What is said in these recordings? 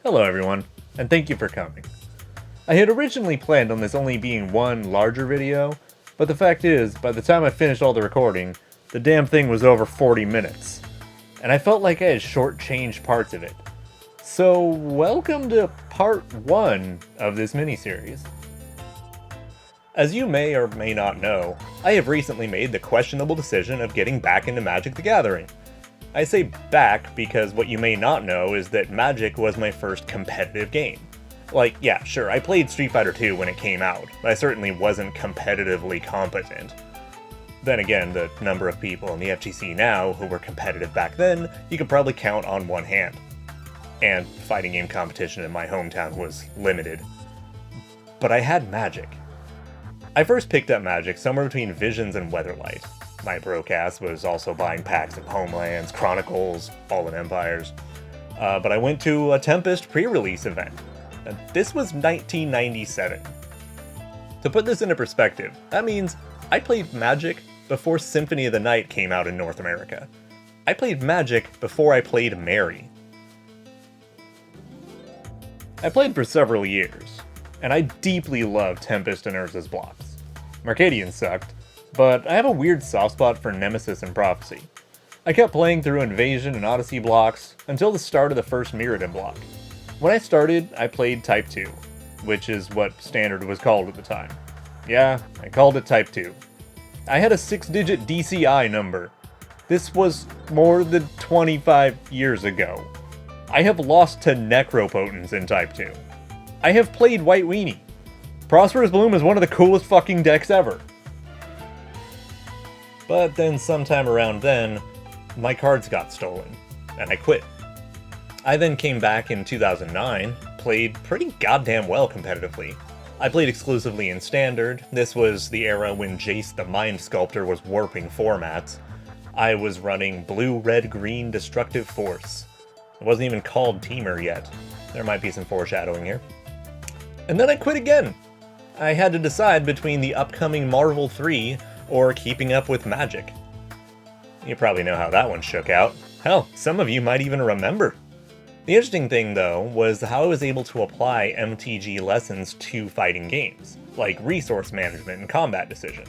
Hello everyone, and thank you for coming. I had originally planned on this only being one larger video, but the fact is, by the time I finished all the recording, the damn thing was over 40 minutes. And I felt like I had shortchanged parts of it. So, welcome to part 1 of this miniseries. As you may or may not know, I have recently made the questionable decision of getting back into Magic the Gathering. I say back because what you may not know is that Magic was my first competitive game. Like, yeah, sure, I played Street Fighter 2 when it came out, but I certainly wasn't competitively competent. Then again, the number of people in the FGC now who were competitive back then, you could probably count on one hand. And fighting game competition in my hometown was limited. But I had Magic. I first picked up Magic somewhere between Visions and Weatherlight. My broke ass was also buying packs of Homelands, Chronicles, Fallen Empires. But I went to a Tempest pre-release event. And this was 1997. To put this into perspective, that means I played Magic before Symphony of the Night came out in North America. I played Magic before I played Mary. I played for several years, and I deeply loved Tempest and Urza's blocks. Mercadian sucked, but I have a weird soft spot for Nemesis and Prophecy. I kept playing through Invasion and Odyssey blocks until the start of the first Mirrodin block. When I started, I played Type 2, which is what Standard was called at the time. Yeah, I called it Type 2. I had a 6-digit DCI number. This was more than 25 years ago. I have lost to Necropotence in Type 2. I have played White Weenie. Prosperous Bloom is one of the coolest fucking decks ever. But then sometime around then, my cards got stolen, and I quit. I then came back in 2009, played pretty goddamn well competitively. I played exclusively in Standard. This was the era when Jace the Mind Sculptor was warping formats. I was running blue, red, green Destructive Force. It wasn't even called Teamer yet. There might be some foreshadowing here. And then I quit again. I had to decide between the upcoming Marvel 3 or keeping up with Magic. You probably know how that one shook out. Hell, some of you might even remember. The interesting thing, though, was how I was able to apply MTG lessons to fighting games, like resource management and combat decisions.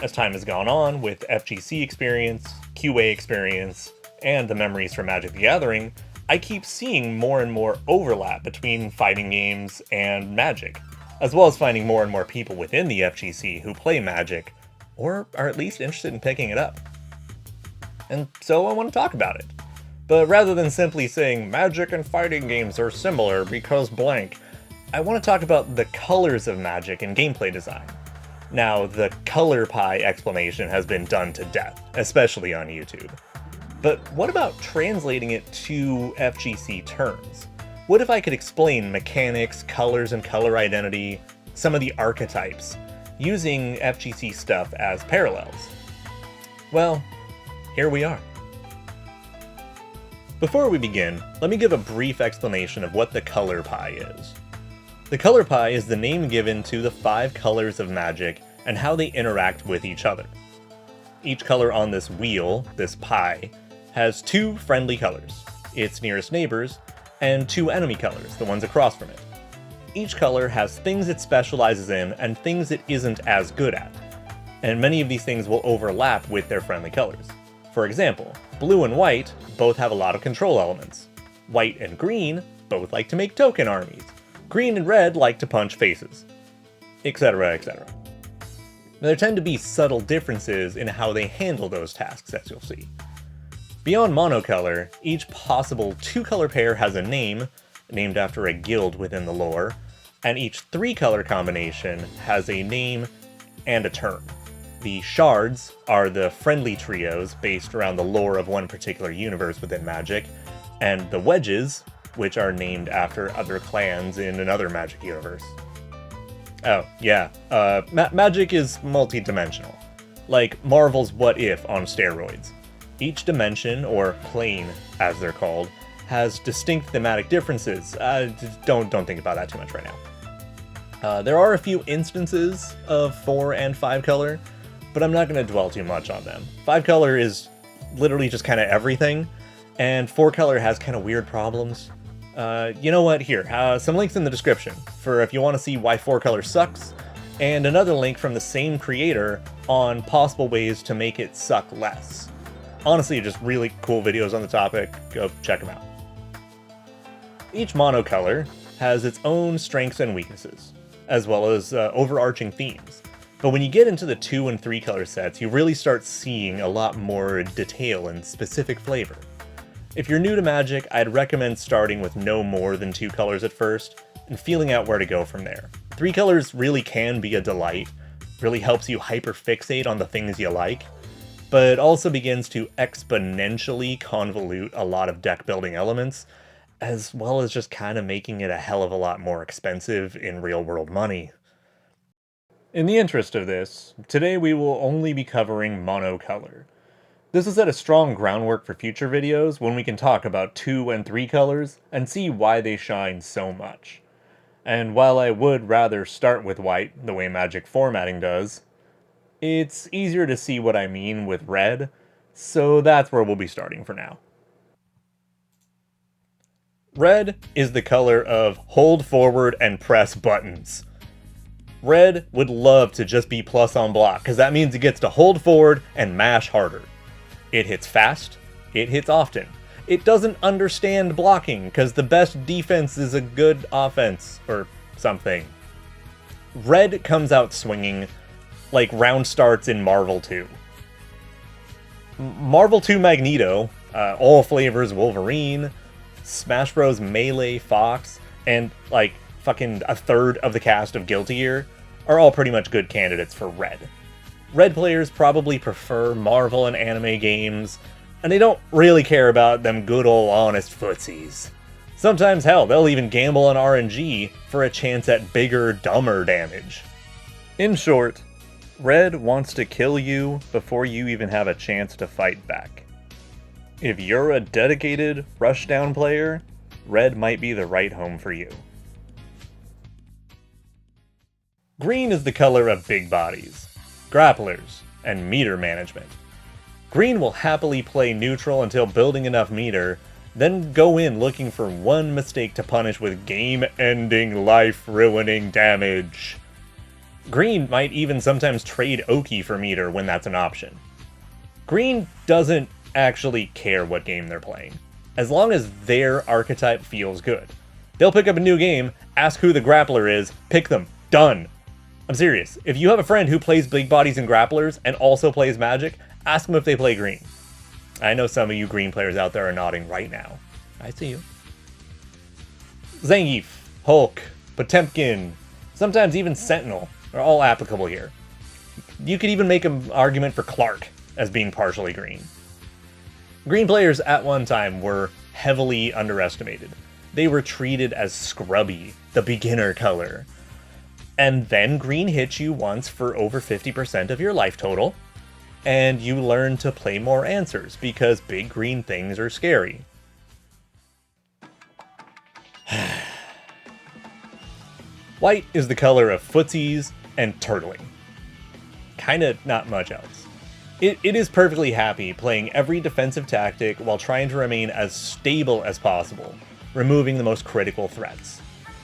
As time has gone on, with FGC experience, QA experience, and the memories from Magic the Gathering, I keep seeing more and more overlap between fighting games and Magic, as well as finding more and more people within the FGC who play Magic, or are at least interested in picking it up. And so I want to talk about it. But rather than simply saying Magic and fighting games are similar because blank, I want to talk about the colors of Magic and gameplay design. Now, the color pie explanation has been done to death, especially on YouTube. But what about translating it to FGC terms? What if I could explain mechanics, colors and color identity, some of the archetypes, using FGC stuff as parallels? Well, here we are. Before we begin, let me give a brief explanation of what the color pie is. The color pie is the name given to the 5 colors of Magic and how they interact with each other. Each color on this wheel, this pie, has 2 friendly colors, its nearest neighbors, and 2 enemy colors, the ones across from it. Each color has things it specializes in and things it isn't as good at, and many of these things will overlap with their friendly colors. For example, blue and white both have a lot of control elements. White and green both like to make token armies. Green and red like to punch faces, etc., etc. There tend to be subtle differences in how they handle those tasks, as you'll see. Beyond monocolor, each possible 2-color pair has a name, named after a guild within the lore, and each 3-color combination has a name and a term. The shards are the friendly trios based around the lore of one particular universe within Magic, and the wedges, which are named after other clans in another Magic universe. Oh, yeah, Magic is multi-dimensional, like Marvel's What If on steroids. Each dimension, or plane as they're called, has distinct thematic differences. Don't think about that too much right now. There are a few instances of 4 and 5 color, but I'm not going to dwell too much on them. 5 color is literally just kind of everything, and 4 color has kind of weird problems. You know what? Here, some links in the description for if you want to see why 4-color sucks, and another link from the same creator on possible ways to make it suck less. Honestly, just really cool videos on the topic. Go check them out. Each monocolor has its own strengths and weaknesses, as well as overarching themes. But when you get into the 2 and 3 color sets, you really start seeing a lot more detail and specific flavor. If you're new to Magic, I'd recommend starting with no more than 2 colors at first, and feeling out where to go from there. 3 colors really can be a delight, really helps you hyperfixate on the things you like, but it also begins to exponentially convolute a lot of deck building elements, as well as just kind of making it a hell of a lot more expensive in real world money. In the interest of this, today we will only be covering monocolor. This will set a strong groundwork for future videos when we can talk about 2 and 3 colors and see why they shine so much. And while I would rather start with white, the way Magic formatting does, it's easier to see what I mean with red, so that's where we'll be starting for now. Red is the color of hold forward and press buttons. Red would love to just be plus on block, because that means it gets to hold forward and mash harder. It hits fast, it hits often. It doesn't understand blocking, because the best defense is a good offense, or something. Red comes out swinging like round starts in Marvel 2. Marvel 2 Magneto, all flavors Wolverine, Smash Bros. Melee Fox, and like fucking a third of the cast of Guilty Gear are all pretty much good candidates for red. Red players probably prefer Marvel and anime games, and they don't really care about them good ol' honest footsies. Sometimes, hell, they'll even gamble on RNG for a chance at bigger, dumber damage. In short, red wants to kill you before you even have a chance to fight back. If you're a dedicated rushdown player, red might be the right home for you. Green is the color of big bodies, grapplers, and meter management. Green will happily play neutral until building enough meter, then go in looking for one mistake to punish with game-ending, life-ruining damage. Green might even sometimes trade Oki for meter when that's an option. Green doesn't actually care what game they're playing, as long as their archetype feels good. They'll pick up a new game, ask who the grappler is, pick them, done. I'm serious. If you have a friend who plays big bodies and grapplers and also plays Magic, ask them if they play green. I know some of you green players out there are nodding right now. I see you. Zangief, Hulk, Potemkin, sometimes even Sentinel are all applicable here. You could even make an argument for Clark as being partially green. Green players at one time were heavily underestimated. They were treated as scrubby, the beginner color. And then green hits you once for over 50% of your life total, and you learn to play more answers because big green things are scary. White is the color of footsies and turtling. Kinda not much else. It is perfectly happy playing every defensive tactic while trying to remain as stable as possible, removing the most critical threats.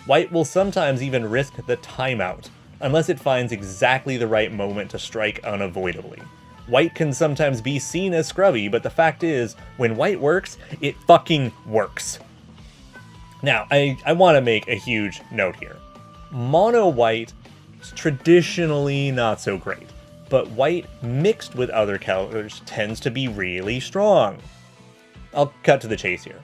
White will sometimes even risk the timeout, unless it finds exactly the right moment to strike unavoidably. White can sometimes be seen as scrubby, but the fact is, when white works, it fucking works. Now, I want to make a huge note here. Mono white is traditionally not so great, but white mixed with other colors tends to be really strong. I'll cut to the chase here.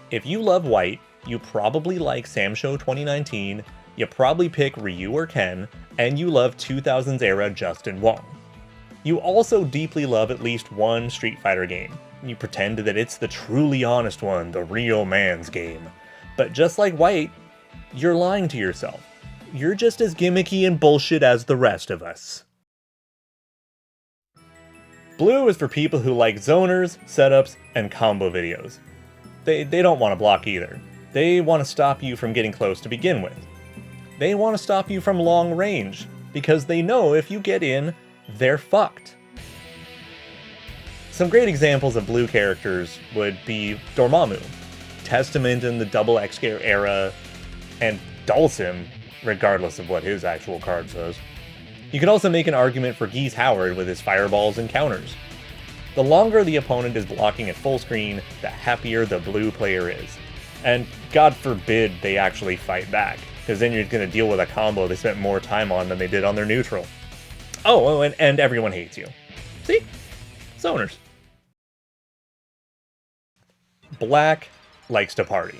If you love white, you probably like Samsho 2019, you probably pick Ryu or Ken, and you love 2000s era Justin Wong. You also deeply love at least one Street Fighter game. You pretend that it's the truly honest one, the real man's game. But just like white, you're lying to yourself. You're just as gimmicky and bullshit as the rest of us. Blue is for people who like zoners, setups, and combo videos. They don't want to block either. They want to stop you from getting close to begin with. They want to stop you from long range, because they know if you get in, they're fucked. Some great examples of blue characters would be Dormammu. Testament in the double X era, and Dulcim, regardless of what his actual card says. You could also make an argument for Geese Howard with his fireballs and counters. The longer the opponent is blocking at full screen, the happier the blue player is. And God forbid they actually fight back, because then you're going to deal with a combo they spent more time on than they did on their neutral. Oh, and everyone hates you. See? Zoners. Black likes to party.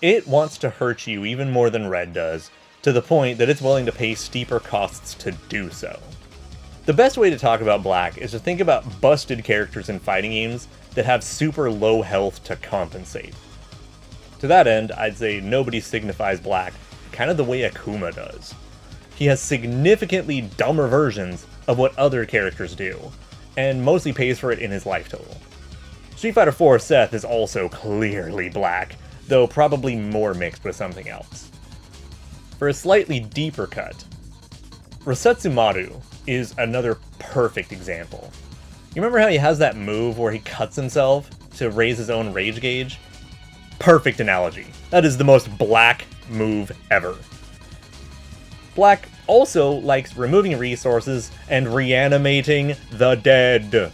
It wants to hurt you even more than red does, to the point that it's willing to pay steeper costs to do so. The best way to talk about black is to think about busted characters in fighting games that have super low health to compensate. To that end, I'd say nobody signifies black kind of the way Akuma does. He has significantly dumber versions of what other characters do, and mostly pays for it in his life total. Street Fighter IV Seth is also clearly black, though probably more mixed with something else. For a slightly deeper cut, Rosetsumaru is another perfect example. You remember how he has that move where he cuts himself to raise his own rage gauge? Perfect analogy. That is the most black move ever. Black also likes removing resources and reanimating the dead.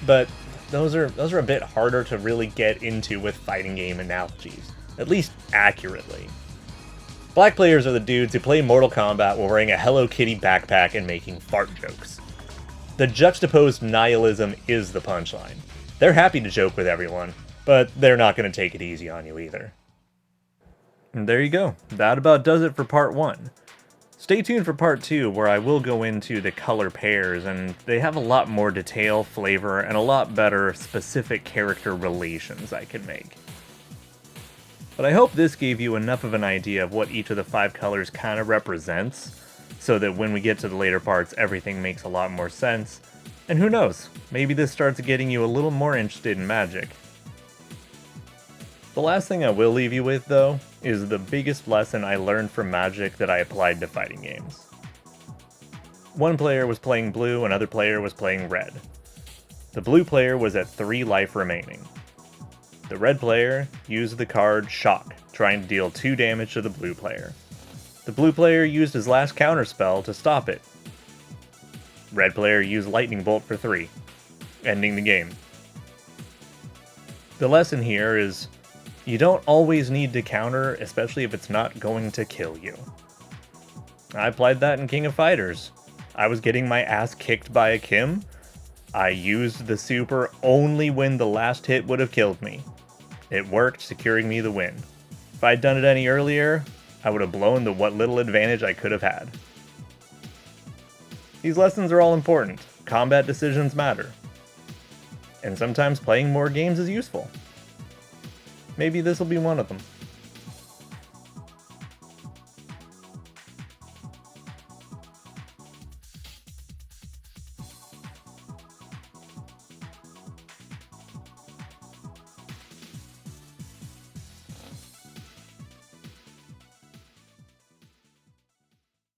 But those are a bit harder to really get into with fighting game analogies, at least accurately. Black players are the dudes who play Mortal Kombat while wearing a Hello Kitty backpack and making fart jokes. The juxtaposed nihilism is the punchline. They're happy to joke with everyone, but they're not going to take it easy on you either. And there you go. That about does it for part 1. Stay tuned for part 2, where I will go into the color pairs, and they have a lot more detail, flavor, and a lot better specific character relations I can make. But I hope this gave you enough of an idea of what each of the 5 colors kind of represents, so that when we get to the later parts, everything makes a lot more sense. And who knows, maybe this starts getting you a little more interested in Magic. The last thing I will leave you with, though, is the biggest lesson I learned from Magic that I applied to fighting games. One player was playing blue, another player was playing red. The blue player was at 3 life remaining. The red player used the card Shock, trying to deal 2 damage to the blue player. The blue player used his last counterspell to stop it. Red player used Lightning Bolt for 3, ending the game. The lesson here is, you don't always need to counter, especially if it's not going to kill you. I applied that in King of Fighters. I was getting my ass kicked by a Kim. I used the super only when the last hit would have killed me. It worked, securing me the win. If I'd done it any earlier, I would have blown the what little advantage I could have had. These lessons are all important. Combat decisions matter. And sometimes playing more games is useful. Maybe this will be one of them.